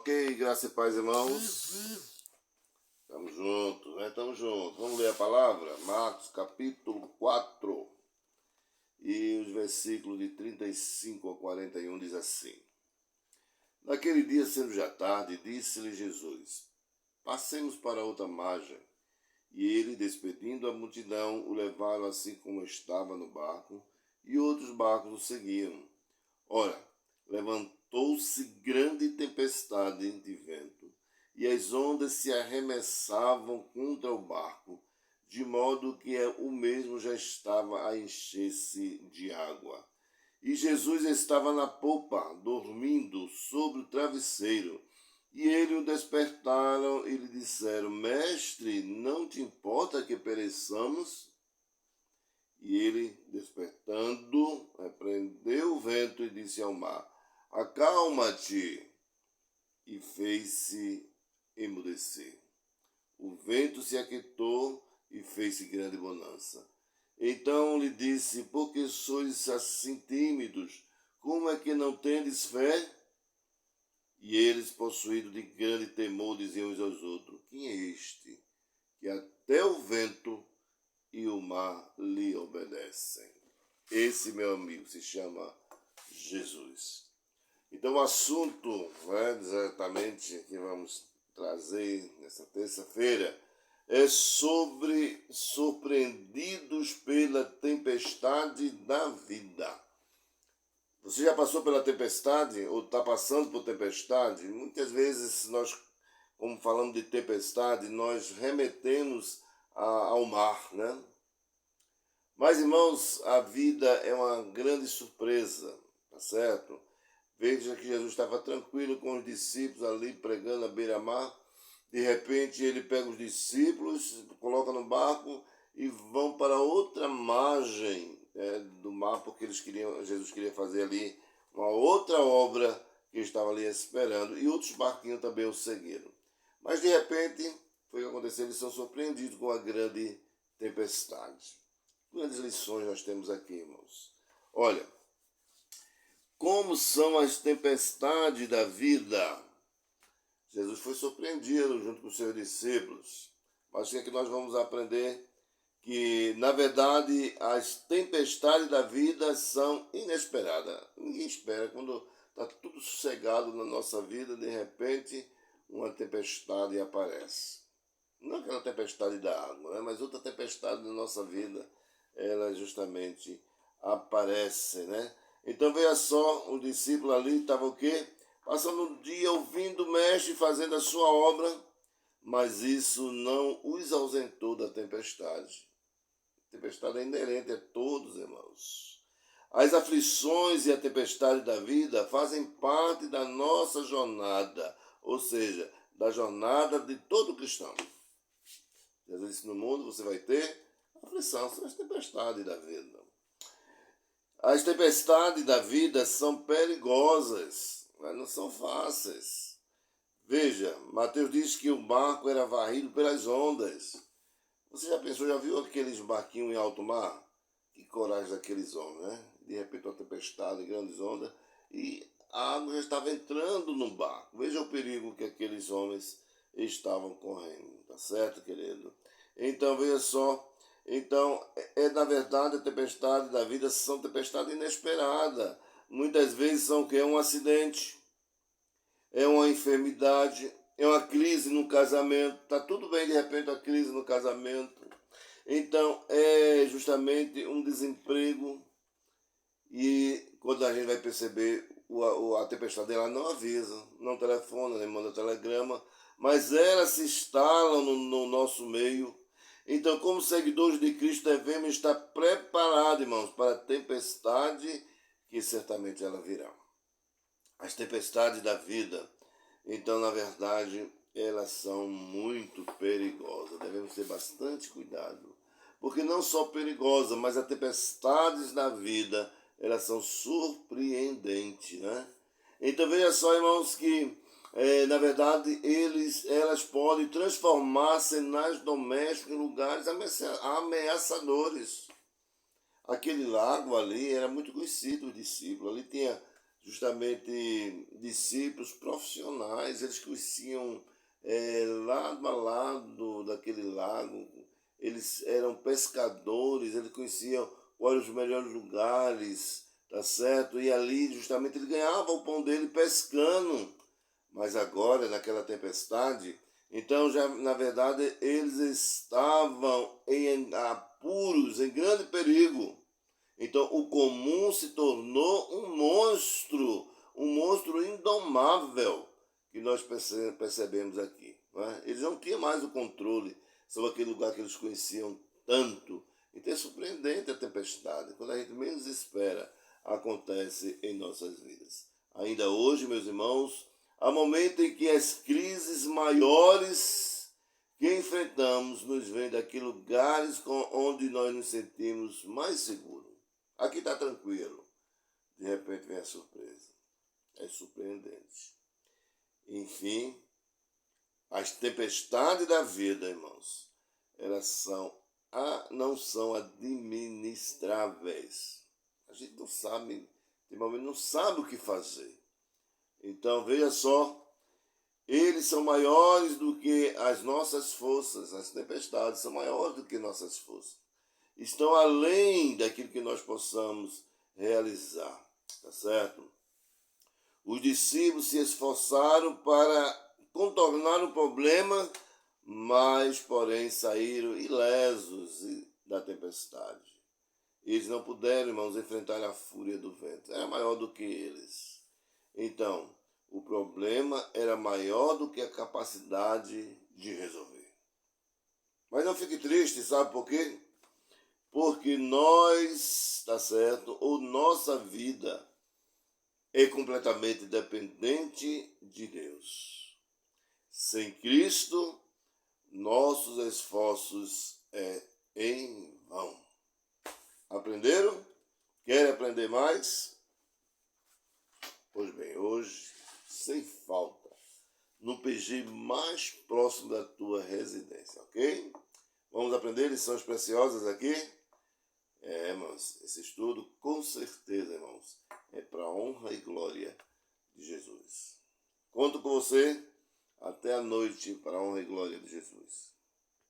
Ok, graça e paz, irmãos. Estamos juntos, né? Estamos juntos. Vamos ler a palavra? Marcos capítulo 4 e os versículos de 35 a 41 diz assim. Naquele dia, sendo já tarde, disse-lhe Jesus, passemos para outra margem. E ele, despedindo a multidão, o levaram assim como estava no barco, e outros barcos o seguiam. Ora, levantou-se grande tempestade de vento, e as ondas se arremessavam contra o barco, de modo que o mesmo já estava a encher-se de água. E Jesus estava na popa, dormindo sobre o travesseiro. E ele o despertaram e lhe disseram, Mestre, não te importa que pereçamos? E ele, despertando, repreendeu o vento e disse ao mar, acalma-te, e fez-se emudecer. O vento se aquietou e fez-se grande bonança. Então lhe disse, por que sois assim tímidos? Como é que não tendes fé? E eles, possuídos de grande temor, diziam uns aos outros, quem é este, que até o vento e o mar lhe obedecem? Esse, meu amigo, se chama Jesus. Então o assunto, exatamente, que vamos trazer nessa terça-feira, é sobre surpreendidos pela tempestade da vida. Você já passou pela tempestade ou está passando por tempestade? Muitas vezes nós, como falamos de tempestade, nós remetemos ao mar, né? Mas, irmãos, a vida é uma grande surpresa, tá certo? Veja que Jesus estava tranquilo com os discípulos ali pregando à beira-mar. De repente ele pega os discípulos, coloca no barco e vão para outra margem do mar, porque Jesus queria fazer ali uma outra obra que estava ali esperando. E outros barquinhos também o seguiram. Mas de repente foi o que aconteceu, eles são surpreendidos com a grande tempestade. Grandes lições nós temos aqui, irmãos. Olha, como são as tempestades da vida? Jesus foi surpreendido junto com os seus discípulos. Mas o que é que nós vamos aprender? Que, na verdade, as tempestades da vida são inesperadas. Ninguém espera. Quando está tudo sossegado na nossa vida, de repente, uma tempestade aparece. Não aquela tempestade da água, mas outra tempestade na nossa vida, ela justamente aparece, né? Então, veja só, o discípulo ali estava o quê? Passando um dia ouvindo o mestre fazendo a sua obra, mas isso não os ausentou da tempestade. A tempestade é inerente a todos, irmãos. As aflições e a tempestade da vida fazem parte da nossa jornada, ou seja, da jornada de todo cristão. Jesus disse, no mundo você vai ter aflição, são as tempestades da vida. As tempestades da vida são perigosas, mas não são fáceis. Veja, Mateus diz que o barco era varrido pelas ondas. Você já pensou, já viu aqueles barquinhos em alto mar? Que coragem daqueles homens, né? De repente uma tempestade, grandes ondas, e a água já estava entrando no barco. Veja o perigo que aqueles homens estavam correndo, tá certo, querido? Então, veja só. Então, na verdade, a tempestade da vida são tempestades inesperadas. Muitas vezes são o quê? Um acidente, é uma enfermidade, é uma crise no casamento. Está tudo bem, de repente, a crise no casamento. Então, é justamente um desemprego. E quando a gente vai perceber, a tempestade ela não avisa, não telefona, nem manda telegrama, mas ela se instala no nosso meio. Então, como seguidores de Cristo, devemos estar preparados, irmãos, para a tempestade que certamente ela virá. As tempestades da vida, então, na verdade, elas são muito perigosas. Devemos ter bastante cuidado. Porque não só perigosas, mas as tempestades da vida, elas são surpreendentes, né? Então, veja só, irmãos, que na verdade, elas podem transformar cenários domésticos em lugares ameaçadores. Aquele lago ali era muito conhecido, o discípulo. Ali tinha justamente discípulos profissionais, eles conheciam lado a lado daquele lago, eles eram pescadores, eles conheciam quais os melhores lugares, tá certo? E ali justamente ele ganhava o pão dele pescando. Mas agora, naquela tempestade, então já na verdade eles estavam em apuros, em grande perigo. Então o comum se tornou um monstro indomável que nós percebemos aqui. Não é? Eles não tinham mais o controle sobre aquele lugar que eles conheciam tanto. Então é surpreendente a tempestade. Quando a gente menos espera, acontece em nossas vidas. Ainda hoje, meus irmãos, há momentos em que as crises maiores que enfrentamos nos vêm daqueles lugares onde nós nos sentimos mais seguros. Aqui está tranquilo. De repente vem a surpresa. É surpreendente. Enfim, as tempestades da vida, irmãos, elas não são administráveis. A gente não sabe, de momento não sabe o que fazer. Então, veja só, eles são maiores do que as nossas forças. As tempestades são maiores do que nossas forças. Estão além daquilo que nós possamos realizar, tá certo? Os discípulos se esforçaram para contornar o problema, mas, porém, saíram ilesos da tempestade. Eles não puderam, irmãos, enfrentar a fúria do vento. Era maior do que eles. Então, o problema era maior do que a capacidade de resolver. Mas não fique triste, sabe por quê? Porque nós, tá certo, ou nossa vida é completamente dependente de Deus. Sem Cristo, nossos esforços é em vão. Aprenderam? Querem aprender mais? Pois bem, hoje, sem falta, no PG mais próximo da tua residência, ok? Vamos aprender lições preciosas aqui? Irmãos, esse estudo, com certeza, irmãos, é para a honra e glória de Jesus. Conto com você até a noite para a honra e glória de Jesus.